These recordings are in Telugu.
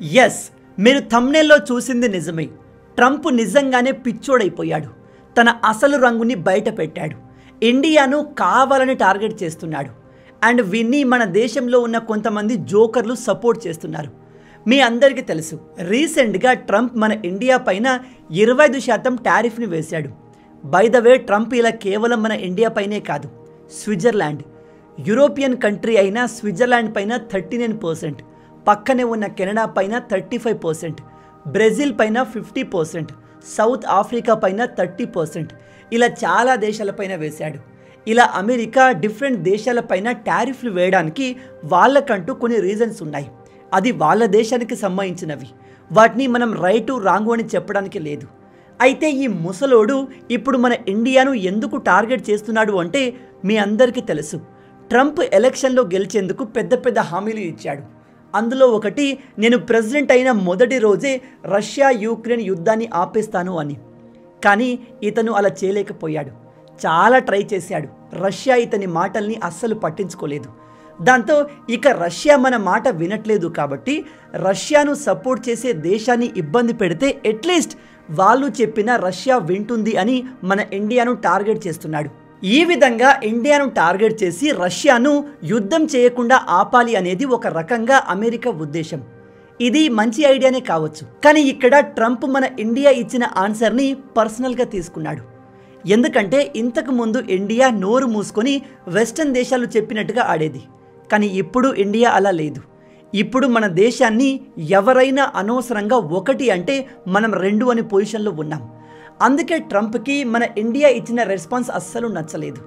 ఎస్, మీరు థంబ్నెయిల్లో చూసింది నిజమే. ట్రంప్ నిజంగానే పిచ్చోడైపోయాడు. తన అసలు రంగుని బయట పెట్టాడు. ఇండియాను కావాలని టార్గెట్ చేస్తున్నాడు. అండ్ విన్ని మన దేశంలో ఉన్న కొంతమంది జోకర్లు సపోర్ట్ చేస్తున్నారు. మీ అందరికీ తెలుసు, రీసెంట్గా ట్రంప్ మన ఇండియా పైన 25% టారిఫ్ని వేశాడు. బై ద వే, ట్రంప్ ఇలా కేవలం మన ఇండియా పైనే కాదు, స్విట్జర్లాండ్, యూరోపియన్ కంట్రీ అయిన స్విట్జర్లాండ్ పైన 39%, పక్కనే ఉన్న కెనడా పైన 35%, బ్రెజిల్ పైన 50%, సౌత్ ఆఫ్రికా పైన 30%, ఇలా చాలా దేశాలపైన వేశాడు. ఇలా అమెరికా డిఫరెంట్ దేశాలపైన టారిఫ్లు వేయడానికి వాళ్ళకంటూ కొన్ని రీజన్స్ ఉన్నాయి. అది వాళ్ళ దేశానికి సంబంధించినవి. వాటిని మనం రైటు రాంగు అని చెప్పడానికి లేదు. అయితే ఈ ముసలోడు ఇప్పుడు మన ఇండియాను ఎందుకు టార్గెట్ చేస్తున్నాడు అంటే మీ అందరికీ తెలుసు. ట్రంప్ ఎలక్షన్లో గెలిచేందుకు పెద్ద పెద్ద హామీలు ఇచ్చాడు. అందులో ఒకటి, నేను ప్రెసిడెంట్ అయిన మొదటి రోజే రష్యా యుక్రెయిన్ యుద్ధాన్ని ఆపేస్తాను అని. కానీ ఇతను అలా చేయలేకపోయాడు. చాలా ట్రై చేశాడు. రష్యా ఇతని మాటల్ని అస్సలు పట్టించుకోలేదు. దాంతో ఇక రష్యా మన మాట వినట్లేదు కాబట్టి రష్యాను సపోర్ట్ చేసే దేశాన్ని ఇబ్బంది పెడితే అట్లీస్ట్ వాళ్ళు చెప్పిన రష్యా వింటుంది అని మన ఇండియాను టార్గెట్ చేస్తున్నాడు. ఈ విధంగా ఇండియాను టార్గెట్ చేసి రష్యాను యుద్ధం చేయకుండా ఆపాలి అనేది ఒక రకంగా అమెరికా ఉద్దేశం. ఇది మంచి ఐడియానే కావచ్చు. కానీ ఇక్కడ ట్రంప్ మన ఇండియా ఇచ్చిన ఆన్సర్ని పర్సనల్గా తీసుకున్నాడు. ఎందుకంటే ఇంతకు ముందు ఇండియా నోరు మూసుకొని వెస్టర్న్ దేశాలు చెప్పినట్టుగా ఆడేది. కానీ ఇప్పుడు ఇండియా అలా లేదు. ఇప్పుడు మన దేశాన్ని ఎవరైనా అనవసరంగా ఒకటి అంటే మనం 2 అనే పొజిషన్లో ఉన్నాం. అందుకే ట్రంప్కి మన ఇండియా ఇచ్చిన రెస్పాన్స్ అస్సలు నచ్చలేదు.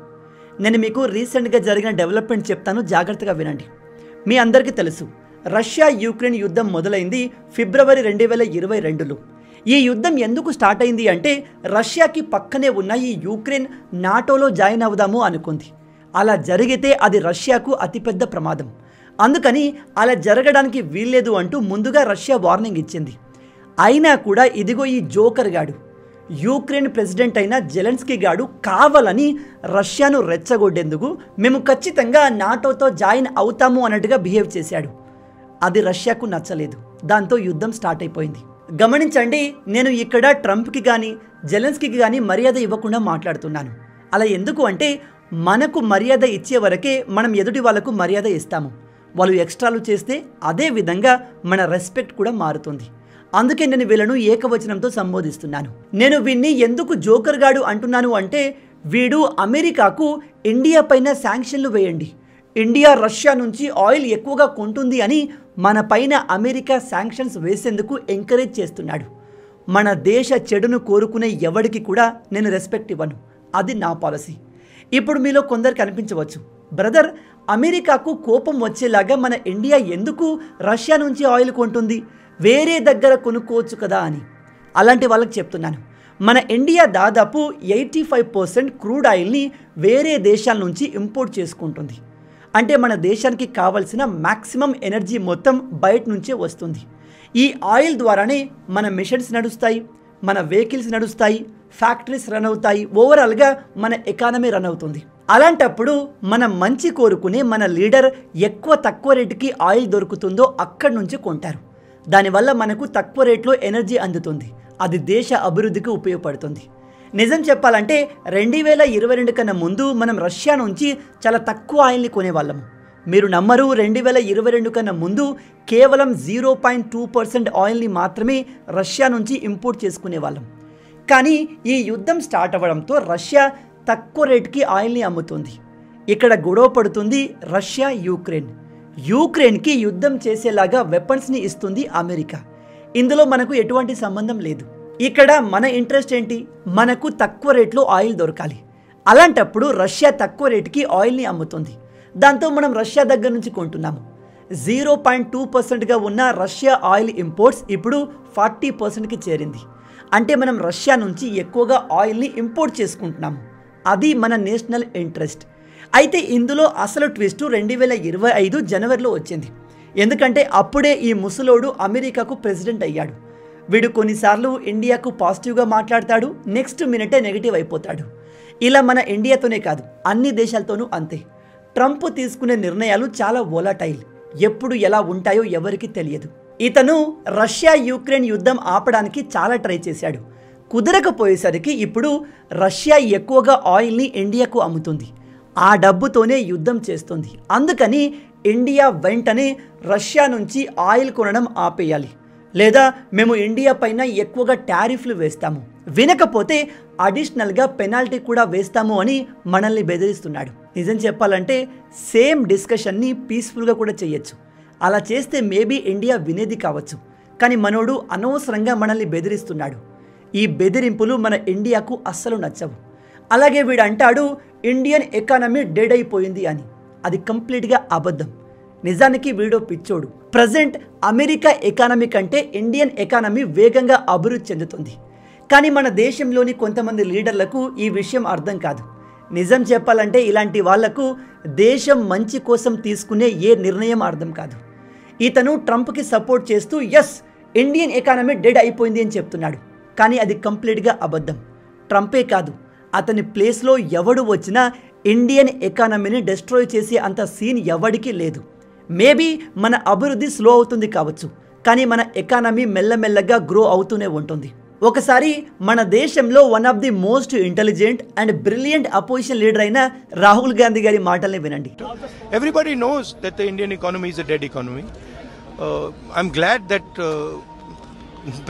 నేను మీకు రీసెంట్గా జరిగిన డెవలప్మెంట్ చెప్తాను, జాగ్రత్తగా వినండి. మీ అందరికీ తెలుసు, రష్యా యుక్రెయిన్ యుద్ధం మొదలైంది ఫిబ్రవరి 2022లో. ఈ యుద్ధం ఎందుకు స్టార్ట్ అయింది అంటే రష్యాకి పక్కనే ఉన్న ఈ యుక్రెయిన్ నాటోలో జాయిన్ అవుదాము అనుకుంది. అలా జరిగితే అది రష్యాకు అతిపెద్ద ప్రమాదం. అందుకని అలా జరగడానికి వీల్లేదు అంటూ ముందుగా రష్యా వార్నింగ్ ఇచ్చింది. అయినా కూడా ఇదిగో ఈ జోకర్ గాడు, యుక్రెయిన్ ప్రెసిడెంట్ అయిన జెలెన్స్కీ గాడు కావాలని రష్యాను రెచ్చగొట్టేందుకు మేము ఖచ్చితంగా నాటోతో జాయిన్ అవుతాము అన్నట్టుగా బిహేవ్ చేశాడు. అది రష్యాకు నచ్చలేదు. దాంతో యుద్ధం స్టార్ట్ అయిపోయింది. గమనించండి, నేను ఇక్కడ ట్రంప్కి కానీ జెలెన్స్కీకి కానీ మర్యాద ఇవ్వకుండా మాట్లాడుతున్నాను. అలా ఎందుకు అంటే మనకు మర్యాద ఇచ్చే వరకే మనం ఎదుటి వాళ్ళకు మర్యాద ఇస్తాము. వాళ్ళు ఎక్స్ట్రాలు చేస్తే అదే విధంగా మన రెస్పెక్ట్ కూడా మారుతుంది. అందుకే నేను వీళ్ళను ఏకవచనంతో సంబోధిస్తున్నాను. నేను వీడిని ఎందుకు జోకర్ గాడు అంటున్నాను అంటే వీడు అమెరికాకు ఇండియా పైన శాంక్షన్లు వేయండి, ఇండియా రష్యా నుంచి ఆయిల్ ఎక్కువగా కొంటుంది అని మన పైన అమెరికా శాంక్షన్స్ వేసేందుకు ఎంకరేజ్ చేస్తున్నాడు. మన దేశ చెడును కోరుకునే ఎవరికి కూడా నేను రెస్పెక్ట్ ఇవ్వను. అది నా పాలసీ. ఇప్పుడు మీలో కొందరు కనిపించవచ్చు, బ్రదర్ అమెరికాకు కోపం వచ్చేలాగా మన ఇండియా ఎందుకు రష్యా నుంచి ఆయిల్ కొంటుంది, వేరే దగ్గర కొనుక్కోవచ్చు కదా అని. అలాంటి వాళ్ళకి చెప్తున్నాను, మన ఇండియా దాదాపు 85% క్రూడ్ ఆయిల్ని వేరే దేశాల నుంచి ఇంపోర్ట్ చేసుకుంటుంది. అంటే మన దేశానికి కావాల్సిన మ్యాక్సిమం ఎనర్జీ మొత్తం బయట నుంచే వస్తుంది. ఈ ఆయిల్ ద్వారానే మన మిషన్స్ నడుస్తాయి, మన వెహికల్స్ నడుస్తాయి, ఫ్యాక్టరీస్ రన్ అవుతాయి, ఓవరాల్గా మన ఎకానమీ రన్ అవుతుంది. అలాంటప్పుడు మనం మంచి కోరుకునే మన లీడర్ తక్కువ రేటుకి ఆయిల్ దొరుకుతుందో అక్కడి నుంచి కొంటారు. దానివల్ల మనకు తక్కువ రేట్లో ఎనర్జీ అందుతుంది. అది దేశ అభివృద్ధికి ఉపయోగపడుతుంది. నిజం చెప్పాలంటే 2022 కన్నా ముందు మనం రష్యా నుంచి చాలా తక్కువ ఆయిల్ని కొనేవాళ్ళము. మీరు నమ్మరు, 2022 కన్నా ముందు కేవలం 0.2% ఆయిల్ని మాత్రమే రష్యా నుంచి ఇంపోర్ట్ చేసుకునేవాళ్ళం. కానీ ఈ యుద్ధం స్టార్ట్ అవ్వడంతో రష్యా తక్కువ రేటుకి ఆయిల్ని అమ్ముతుంది. ఇక్కడ గొడవ పడుతుంది రష్యా యుక్రెయిన్. యుక్రెయిన్కి యుద్ధం చేసేలాగా వెపన్స్ని ఇస్తుంది అమెరికా. ఇందులో మనకు ఎటువంటి సంబంధం లేదు. ఇక్కడ మన ఇంట్రెస్ట్ ఏంటి, మనకు తక్కువ రేట్లో ఆయిల్ దొరకాలి. అలాంటప్పుడు రష్యా తక్కువ రేటుకి ఆయిల్ని అమ్ముతుంది. దాంతో మనం రష్యా దగ్గర నుంచి కొంటున్నాము. 0.2%గా ఉన్న రష్యా ఆయిల్ ఇంపోర్ట్స్ ఇప్పుడు 40%కి చేరింది. అంటే మనం రష్యా నుంచి ఎక్కువగా ఆయిల్ని ఇంపోర్ట్ చేసుకుంటున్నాము. అది మన నేషనల్ ఇంట్రెస్ట్. అయితే ఇందులో అసలు ట్విస్ట్ 2025 జనవరిలో వచ్చింది. ఎందుకంటే అప్పుడే ఈ ముసలోడు అమెరికాకు ప్రెసిడెంట్ అయ్యాడు. వీడు కొన్నిసార్లు ఇండియాకు పాజిటివ్గా మాట్లాడతాడు, నెక్స్ట్ మినిటే నెగిటివ్ అయిపోతాడు. ఇలా మన ఇండియాతోనే కాదు, అన్ని దేశాలతోనూ అంతే. ట్రంప్ తీసుకునే నిర్ణయాలు చాలా వోలటైల్, ఎప్పుడు ఎలా ఉంటాయో ఎవరికి తెలియదు. ఇతను రష్యా యుక్రెయిన్ యుద్ధం ఆపడానికి చాలా ట్రై చేశాడు. కుదరకపోయేసరికి ఇప్పుడు రష్యా ఎక్కువగా ఆయిల్ని ఇండియాకు అమ్ముతుంది. ఆ డబ్బుతోనే యుద్ధం చేస్తుంది. అందుకని ఇండియా వెంటనే రష్యా నుంచి ఆయిల్ కొనడం ఆపేయాలి, లేదా మేము ఇండియా పైన ఎక్కువగా టారిఫ్లు వేస్తాము, వినకపోతే అడిషనల్గా పెనాల్టీ కూడా వేస్తాము అని మనల్ని బెదిరిస్తున్నాడు. నిజం చెప్పాలంటే సేమ్ డిస్కషన్ని పీస్ఫుల్గా కూడా చేయొచ్చు. అలా చేస్తే మేబీ ఇండియా వినేది కావచ్చు. కానీ మనోడు అనవసరంగా మనల్ని బెదిరిస్తున్నాడు. ఈ బెదిరింపులు మన ఇండియాకు అస్సలు నచ్చవు. అలాగే వీడు అంటాడు ఇండియన్ ఎకానమీ డెడ్ అయిపోయింది అని. అది కంప్లీట్గా అబద్ధం. నిజానికి వీడో పిచ్చోడు. ప్రజెంట్ అమెరికా ఎకానమీ కంటే ఇండియన్ ఎకానమీ వేగంగా అభివృద్ధి చెందుతుంది. కానీ మన దేశంలోని కొంతమంది లీడర్లకు ఈ విషయం అర్థం కాదు. నిజం చెప్పాలంటే ఇలాంటి వాళ్లకు దేశం మంచి కోసం తీసుకునే ఏ నిర్ణయం అర్థం కాదు. ఇతను ట్రంప్కి సపోర్ట్ చేస్తూ ఎస్ ఇండియన్ ఎకానమీ డెడ్ అయిపోయింది అని చెప్తున్నాడు. కానీ అది కంప్లీట్గా అబద్ధం. ట్రంపే కాదు, అతని ప్లేస్లో ఎవడు వచ్చినా ఇండియన్ ఎకానమీని డిస్ట్రాయ్ చేసే అంత సీన్ ఎవడికి లేదు. మేబీ మన అభివృద్ధి స్లో అవుతుంది కావచ్చు, కానీ మన ఎకానమీ మెల్లమెల్లగా గ్రో అవుతూనే ఉంటుంది. ఒకసారి మన దేశంలో one of the most intelligent and brilliant opposition leader అయిన రాహుల్ గాంధీ గారి మాటల్ని వినండి. Everybody knows that the Indian economy is a dead economy. I'm glad that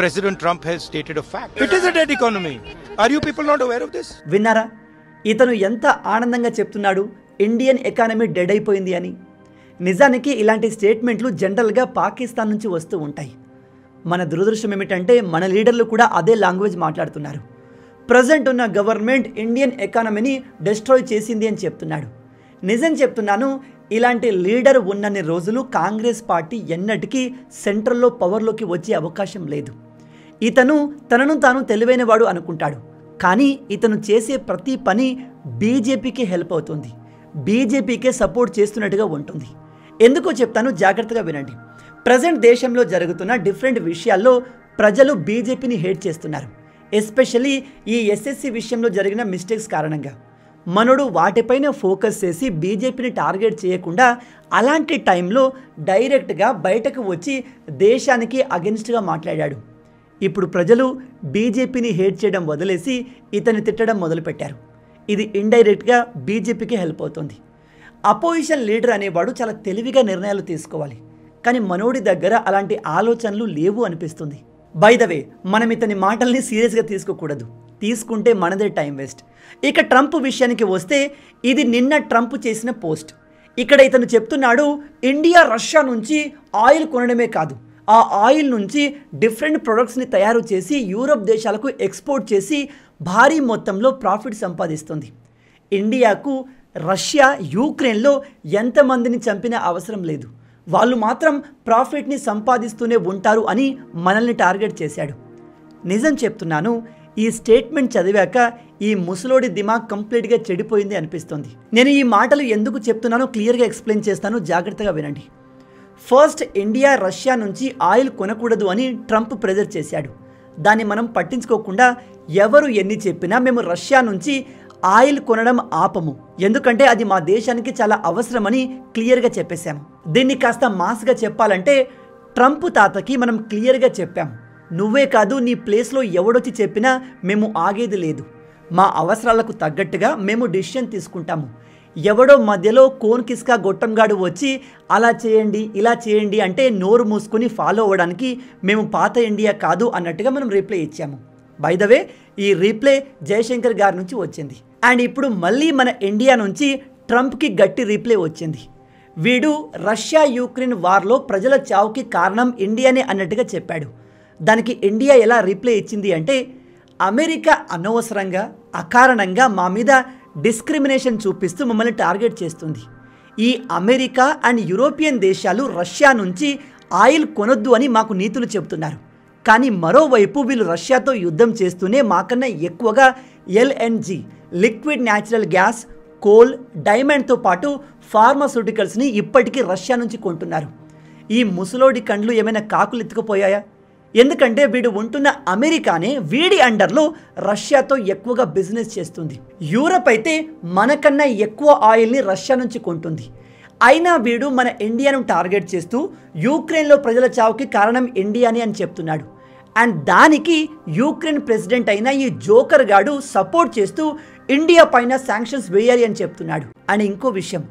President Trump has stated a fact. It is a dead economy. Are you people not aware of this? విన్నారా? ఇతను ఎంత ఆనందంగా చెప్తున్నాడు ఇండియన్ ఎకానమీ డెడ్ అయిపోయింది అని. నిజానికి ఇలాంటి స్టేట్మెంట్లు జనరల్గా పాకిస్తాన్ నుంచి వస్తూ ఉంటాయి. మన దురదృష్టం ఏమిటంటే మన లీడర్లు కూడా అదే లాంగ్వేజ్ మాట్లాడుతున్నారు. ప్రజెంట్ ఉన్న గవర్నమెంట్ ఇండియన్ ఎకానమీని డిస్ట్రాయ్ చేసింది అని చెప్తున్నాడు. నిజం చెప్తున్నాను, ఇలాంటి లీడర్ ఉన్నన్ని రోజులు కాంగ్రెస్ పార్టీ ఎన్నటికీ సెంట్రల్లో పవర్లోకి వచ్చే అవకాశం లేదు. ఇతను తనను తాను తెలివైనవాడు అనుకుంటాడు. కానీ ఇతను చేసే ప్రతి పని బీజేపీకి హెల్ప్ అవుతుంది, బీజేపీకే సపోర్ట్ చేస్తున్నట్టుగా ఉంటుంది. ఎందుకో చెప్తాను, జాగ్రత్తగా వినండి. ప్రజెంట్ దేశంలో జరుగుతున్న డిఫరెంట్ విషయాల్లో ప్రజలు బీజేపీని హేట్ చేస్తున్నారు. ఎస్పెషల్లీ ఈ ఎస్ఎస్సి విషయంలో జరిగిన మిస్టేక్స్ కారణంగా. మనోడు వాటిపైన ఫోకస్ చేసి బీజేపీని టార్గెట్ చేయకుండా అలాంటి టైంలో డైరెక్ట్గా బయటకు వచ్చి దేశానికి అగెన్స్ట్గా మాట్లాడాడు. ఇప్పుడు ప్రజలు బీజేపీని హేట్ చేయడం వదిలేసి ఇతన్ని తిట్టడం మొదలుపెట్టారు. ఇది ఇండైరెక్ట్గా బీజేపీకి హెల్ప్ అవుతుంది. అపోజిషన్ లీడర్ అనేవాడు చాలా తెలివిగా నిర్ణయాలు తీసుకోవాలి. కానీ మనోడి దగ్గర అలాంటి ఆలోచనలు లేవు అనిపిస్తుంది. బై ద వే, మనం ఇతని మాటల్ని సీరియస్గా తీసుకోకూడదు. తీసుకుంటే మనదే టైం వేస్ట్. ఇక ట్రంప్ విషయానికి వస్తే ఇది నిన్న ట్రంప్ చేసిన పోస్ట్. ఇక్కడ ఇతను చెప్తున్నాడు ఇండియా రష్యా నుంచి ఆయిల్ కొనడమే కాదు, ఆ ఆయిల్ నుంచి డిఫరెంట్ ప్రొడక్ట్స్ని తయారు చేసి యూరోప్ దేశాలకు ఎక్స్పోర్ట్ చేసి భారీ మొత్తంలో ప్రాఫిట్ సంపాదిస్తుంది. ఇండియాకు రష్యా యుక్రెయిన్లో ఎంతమందిని చంపిన అవసరం లేదు, వాళ్ళు మాత్రం ప్రాఫిట్ని సంపాదిస్తూనే ఉంటారు అని మనల్ని టార్గెట్ చేశాడు. నిజం చెప్తున్నాను, ఈ స్టేట్మెంట్ చదివాక ఈ ముసలోడి దిమాగ్ కంప్లీట్గా చెడిపోయింది అనిపిస్తుంది. నేను ఈ మాటలు ఎందుకు చెప్తున్నానో క్లియర్గా ఎక్స్ప్లెయిన్ చేస్తాను, జాగ్రత్తగా వినండి. ఫస్ట్, ఇండియా రష్యా నుంచి ఆయిల్ కొనకూడదు అని ట్రంప్ ప్రెజర్ చేశాడు. దాన్ని మనం పట్టించుకోకుండా ఎవరు ఎన్ని చెప్పినా మేము రష్యా నుంచి ఆయిల్ కొనడం ఆపము, ఎందుకంటే అది మా దేశానికి చాలా అవసరమని క్లియర్గా చెప్పేశాము. దీన్ని కాస్త మాస్గా చెప్పాలంటే ట్రంప్ తాతకి మనం క్లియర్గా చెప్పాము, నువ్వే కాదు నీ ప్లేస్లో ఎవడొచ్చి చెప్పినా మేము ఆగేది లేదు, మా అవసరాలకు తగ్గట్టుగా మేము డిసిషన్ తీసుకుంటాము. ఎవడో మధ్యలో కోన్ కిస్కా గొట్టంగాడు వచ్చి అలా చేయండి ఇలా చేయండి అంటే నోరు మూసుకొని ఫాలో అవ్వడానికి మేము పాత ఇండియా కాదు అన్నట్టుగా మనం రీప్లై ఇచ్చాము. బై ద వే, ఈ రీప్లై జయశంకర్ గారి నుంచి వచ్చింది. అండ్ ఇప్పుడు మళ్ళీ మన ఇండియా నుంచి ట్రంప్కి గట్టి రీప్లై వచ్చింది. వీడు రష్యా యుక్రెయిన్ వార్లో ప్రజల చావుకి కారణం ఇండియానే అన్నట్టుగా చెప్పాడు. దానికి ఇండియా ఎలా రీప్లై ఇచ్చింది అంటే, అమెరికా అనవసరంగా అకారణంగా మా మీద డిస్క్రిమినేషన్ చూపిస్తూ మమ్మల్ని టార్గెట్ చేస్తుంది. ఈ అమెరికా అండ్ యూరోపియన్ దేశాలు రష్యా నుంచి ఆయిల్ కొనొద్దు అని మాకు నీతులు చెబుతున్నారు. కానీ మరోవైపు వీళ్ళు రష్యాతో యుద్ధం చేస్తూనే మాకన్నా ఎక్కువగా LNG, liquid natural gas, coal, డైమండ్తో పాటు ఫార్మాస్యూటికల్స్ని ఇప్పటికీ రష్యా నుంచి కొంటున్నారు. ఈ ముసలోడి కండ్లు ఏమైనా కాకులు ఎత్తుకుపోయాయా? ఎందుకంటే వీడు ఉంటున్న అమెరికానే వీడి అండర్లో రష్యాతో ఎక్కువగా బిజినెస్ చేస్తుంది. యూరప్ అయితే మనకన్నా ఎక్కువ ఆయిల్ని రష్యా నుంచి కొంటుంది. అయినా వీడు మన ఇండియాను టార్గెట్ చేస్తూ యూక్రెయిన్లో ప్రజల చావుకి కారణం ఇండియాని అని చెప్తున్నాడు. అండ్ దానికి యూక్రెయిన్ ప్రెసిడెంట్ అయిన ఈ జోకర్ గాడు సపోర్ట్ చేస్తూ ఇండియా పైన శాంక్షన్స్ వేయాలి అని చెప్తున్నాడు. అండ్ ఇంకో విషయం,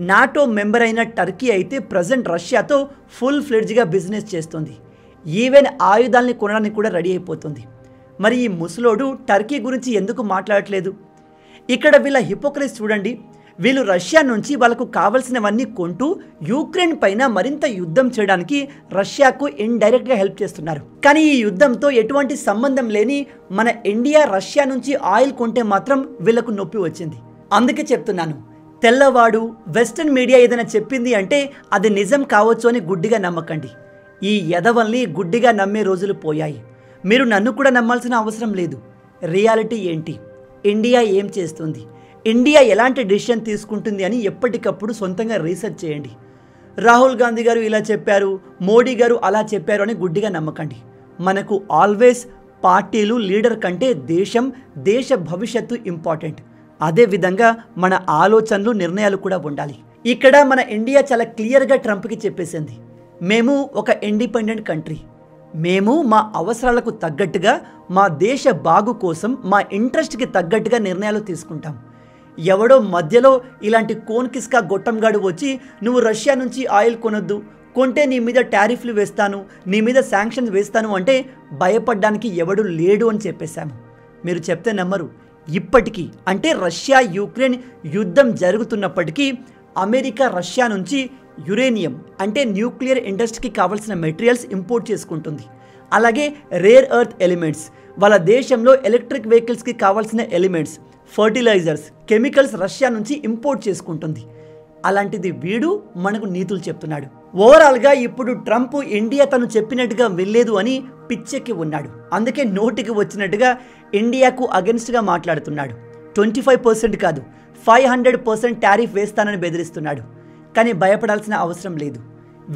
నాటో మెంబర్ అయిన టర్కీ అయితే ప్రజెంట్ రష్యాతో ఫుల్ ఫ్లెడ్జ్గా బిజినెస్ చేస్తుంది. ఈవెన్ ఆయుధాలని కొనడానికి కూడా రెడీ అయిపోతుంది. మరి ఈ ముసలోడు టర్కీ గురించి ఎందుకు మాట్లాడట్లేదు? ఇక్కడ వీళ్ళ హిపోక్రసీ చూడండి. వీళ్ళు రష్యా నుంచి వాళ్ళకు కావలసినవన్నీ కొంటూ యూక్రెయిన్ పైన మరింత యుద్ధం చేయడానికి రష్యాకు ఇండైరెక్ట్గా హెల్ప్ చేస్తున్నారు. కానీ ఈ యుద్ధంతో ఎటువంటి సంబంధం లేని మన ఇండియా రష్యా నుంచి ఆయిల్ కొంటే మాత్రం వీళ్ళకు నొప్పి వచ్చింది. అందుకే చెప్తున్నాను, తెల్లవాడు వెస్టర్న్ మీడియా ఏదైనా చెప్పింది అంటే అది నిజం కావచ్చు అని గుడ్డిగా నమ్మకండి. ఈ ఎదవల్ని గుడ్డిగా నమ్మే రోజులు పోయాయి. మీరు నన్ను కూడా నమ్మాల్సిన అవసరం లేదు. రియాలిటీ ఏంటి, ఇండియా ఏం చేస్తుంది, ఇండియా ఎలాంటి డిసిషన్ తీసుకుంటుంది అని ఎప్పటికప్పుడు సొంతంగా రీసెర్చ్ చేయండి. రాహుల్ గాంధీ గారు ఇలా చెప్పారు, మోడీ గారు అలా చెప్పారు అని గుడ్డిగా నమ్మకండి. మనకు ఆల్వేస్ పార్టీలు, లీడర్ కంటే దేశం, దేశ భవిష్యత్తు ఇంపార్టెంట్. అదేవిధంగా మన ఆలోచనలు, నిర్ణయాలు కూడా ఉండాలి. ఇక్కడ మన ఇండియా చాలా క్లియర్గా ట్రంప్కి చెప్పేసింది, మేము ఒక ఇండిపెండెంట్ కంట్రీ, మేము మా అవసరాలకు తగ్గట్టుగా, మా దేశ బాగు కోసం, మా ఇంట్రెస్ట్కి తగ్గట్టుగా నిర్ణయాలు తీసుకుంటాం. ఎవడో మధ్యలో ఇలాంటి కోన్కిస్కా గొట్టంగాడు వచ్చి నువ్వు రష్యా నుంచి ఆయిల్ కొనొద్దు, కొంటే నీ మీద టారిఫ్లు వేస్తాను, నీ మీద శాంక్షన్స్ వేస్తాను అంటే భయపడ్డానికి ఎవడు లేడు అని చెప్పేశాము. మీరు చెప్తే నమ్మరు. ఇప్పటికీ అంటే రష్యా యూక్రెయిన్ యుద్ధం జరుగుతున్నప్పటికీ అమెరికా రష్యా నుంచి యురేనియం అంటే న్యూక్లియర్ ఇండస్ట్రీకి కావాల్సిన మెటీరియల్స్ ఇంపోర్ట్ చేసుకుంటుంది. అలాగే రేర్ ఎర్త్ ఎలిమెంట్స్, వాళ్ళ దేశంలో ఎలక్ట్రిక్ వెహికల్స్కి కావాల్సిన ఎలిమెంట్స్, ఫర్టిలైజర్స్, కెమికల్స్ రష్యా నుంచి ఇంపోర్ట్ చేసుకుంటుంది. అలాంటిది వీడు మనకు నీతులు చెప్తున్నాడు. ఓవరాల్గా ఇప్పుడు ట్రంప్ ఇండియా తను చెప్పినట్టుగా వెళ్ళలేదు అని పిచ్చెక్కి ఉన్నాడు. అందుకే నోటికి వచ్చినట్టుగా ఇండియాకు అగెన్స్ట్గా మాట్లాడుతున్నాడు. 25% కాదు 500% టారిఫ్ వేస్తానని బెదిరిస్తున్నాడు. కానీ భయపడాల్సిన అవసరం లేదు.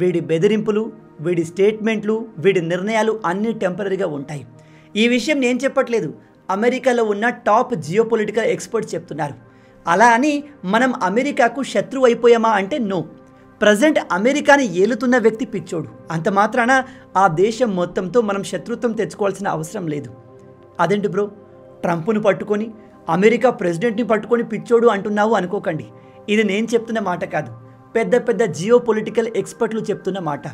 వీడి బెదిరింపులు, వీడి స్టేట్మెంట్లు, వీడి నిర్ణయాలు అన్నీ టెంపరీగా ఉంటాయి. ఈ విషయం నేను చెప్పట్లేదు, అమెరికాలో ఉన్న టాప్ జియోపొలిటికల్ ఎక్స్పర్ట్స్ చెప్తున్నారు. అలా అని మనం అమెరికాకు శత్రువు అయిపోయామా అంటే నో. ప్రజెంట్ అమెరికాని ఏలుతున్న వ్యక్తి పిచ్చోడు. అంత మాత్రాన ఆ దేశం మొత్తంతో మనం శత్రుత్వం తెచ్చుకోవాల్సిన అవసరం లేదు. అదేంటి బ్రో, ట్రంప్ను పట్టుకొని అమెరికా ప్రెసిడెంట్ని పట్టుకొని పిచ్చోడు అంటున్నావు అనుకోకండి. ఇది నేను చెప్తున్న మాట కాదు, పెద్ద పెద్ద జియోపొలిటికల్ ఎక్స్పర్ట్లు చెప్తున్న మాట.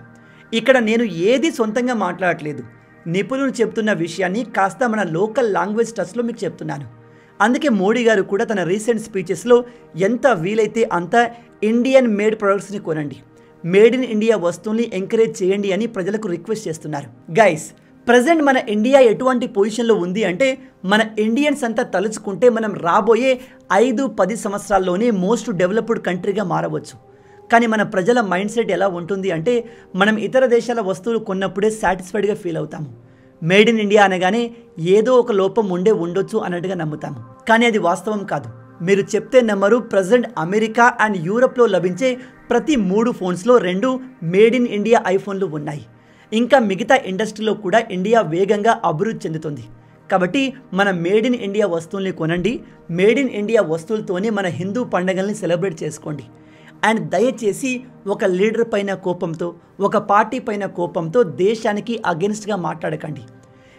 ఇక్కడ నేను ఏది సొంతంగా మాట్లాడట్లేదు, నిపుణులు చెప్తున్న విషయాన్ని కాస్త మన లోకల్ లాంగ్వేజ్ టచ్లో మీకు చెప్తున్నాను. అందుకే మోడీ గారు కూడా తన రీసెంట్ స్పీచెస్లో ఎంత వీలైతే అంత ఇండియన్ మేడ్ ప్రొడక్ట్స్ని కొనండి, మేడ్ ఇన్ ఇండియా వస్తువుల్ని ఎంకరేజ్ చేయండి అని ప్రజలకు రిక్వెస్ట్ చేస్తున్నారు. గైస్, ప్రజెంట్ మన ఇండియా ఎటువంటి పొజిషన్లో ఉంది అంటే మన ఇండియన్స్ అంతా తలుచుకుంటే మనం రాబోయే 5-10 సంవత్సరాల్లోనే మోస్ట్ డెవలప్డ్ కంట్రీగా మారవచ్చు. కానీ మన ప్రజల మైండ్ సెట్ ఎలా ఉంటుంది అంటే మనం ఇతర దేశాల వస్తువులు కొన్నప్పుడే సాటిస్ఫైడ్గా ఫీల్ అవుతాము. మేడ్ ఇన్ ఇండియా అనగానే ఏదో ఒక లోపం ఉండొచ్చు అన్నట్టుగా నమ్ముతాము. కానీ అది వాస్తవం కాదు. మీరు చెప్తే నమ్మరు, ప్రజెంట్ అమెరికా అండ్ యూరప్లో లభించే ప్రతి 3 ఫోన్స్లో 2 మేడ్ ఇన్ ఇండియా ఐఫోన్లు ఉన్నాయి. ఇంకా మిగతా ఇండస్ట్రీలో కూడా ఇండియా వేగంగా అభివృద్ధి చెందుతుంది. కాబట్టి మన మేడ్ ఇన్ ఇండియా వస్తువుల్ని కొనండి, మేడ్ ఇన్ ఇండియా వస్తువులతోనే మన హిందూ పండుగల్ని సెలబ్రేట్ చేసుకోండి. అండ్ దయచేసి ఒక లీడర్ పైన కోపంతో, ఒక పార్టీ పైన కోపంతో దేశానికి అగెన్స్ట్గా మాట్లాడకండి.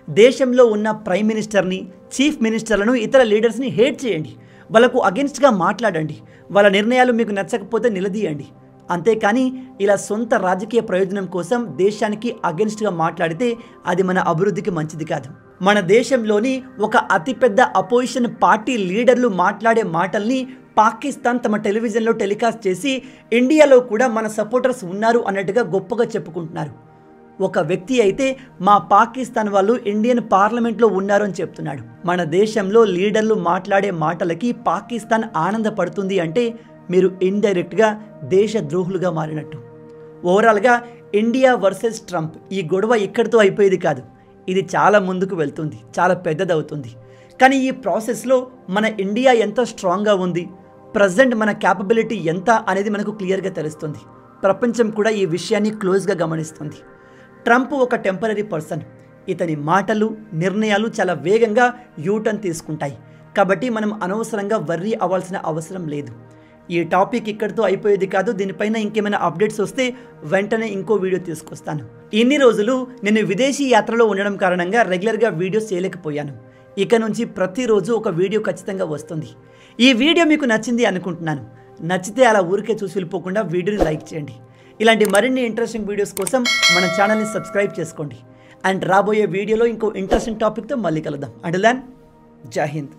దేశంలో ఉన్న ప్రైమ్ మినిస్టర్ని, చీఫ్ మినిస్టర్లను, ఇతర లీడర్స్ని హేట్ చేయండి, వాళ్ళకు అగెన్స్ట్గా మాట్లాడండి, వాళ్ళ నిర్ణయాలు మీకు నచ్చకపోతే నిలదీయండి. అంతేకాని ఇలా సొంత రాజకీయ ప్రయోజనం కోసం దేశానికి అగెన్స్ట్గా మాట్లాడితే అది మన అభివృద్ధికి మంచిది కాదు. మన దేశంలోని ఒక అతిపెద్ద అపోజిషన్ పార్టీ లీడర్లు మాట్లాడే మాటల్ని పాకిస్తాన్ తమ టెలివిజన్లో టెలికాస్ట్ చేసి ఇండియాలో కూడా మన సపోర్టర్స్ ఉన్నారు అన్నట్టుగా గొప్పగా చెప్పుకుంటున్నారు. ఒక వ్యక్తి అయితే మా పాకిస్తాన్ వాళ్ళు ఇండియన్ పార్లమెంట్లో ఉన్నారు అని చెప్తున్నాడు. మన దేశంలో లీడర్లు మాట్లాడే మాటలకి పాకిస్తాన్ ఆనందపడుతుంది అంటే మీరు ఇండైరెక్ట్గా దేశద్రోహులుగా మారినట్టు. ఓవరాల్గా ఇండియా వర్సెస్ ట్రంప్ ఈ గొడవ ఇక్కడితో అయిపోయేది కాదు. ఇది చాలా ముందుకు వెళ్తుంది, చాలా పెద్దదవుతుంది. కానీ ఈ ప్రాసెస్లో మన ఇండియా ఎంత స్ట్రాంగ్గా ఉంది, ప్రజెంట్ మన క్యాపబిలిటీ ఎంత అనేది మనకు క్లియర్గా తెలుస్తుంది. ప్రపంచం కూడా ఈ విషయాన్ని క్లోజ్గా గమనిస్తుంది. ట్రంప్ ఒక టెంపరీ పర్సన్. ఇతని మాటలు, నిర్ణయాలు చాలా వేగంగా యూటర్న్ తీసుకుంటాయి. కాబట్టి మనం అనవసరంగా వర్రీ అవ్వాల్సిన అవసరం లేదు. ఈ టాపిక్ ఇక్కడితో అయిపోయేది కాదు. దీనిపైన ఇంకేమైనా అప్డేట్స్ వస్తే వెంటనే ఇంకో వీడియో తీసుకొస్తాను. ఇన్ని రోజులు నేను విదేశీ యాత్రలో ఉండడం కారణంగా రెగ్యులర్గా వీడియోస్ చేయలేకపోయాను. ఇక నుంచి ప్రతిరోజు ఒక వీడియో ఖచ్చితంగా వస్తుంది. ఈ వీడియో మీకు నచ్చింది అనుకుంటున్నాను. నచ్చితే అలా ఊరికే చూసి వెళ్ళిపోకుండా వీడియోని లైక్ చేయండి. ఇలాంటి మరిన్ని ఇంట్రెస్టింగ్ వీడియోస్ కోసం మన ఛానల్ని సబ్స్క్రైబ్ చేసుకోండి. అండ్ రాబోయే వీడియోలో ఇంకో ఇంట్రెస్టింగ్ టాపిక్తో మళ్ళీ కలుద్దాం. అంటిల్ దెన్, జై హింద్.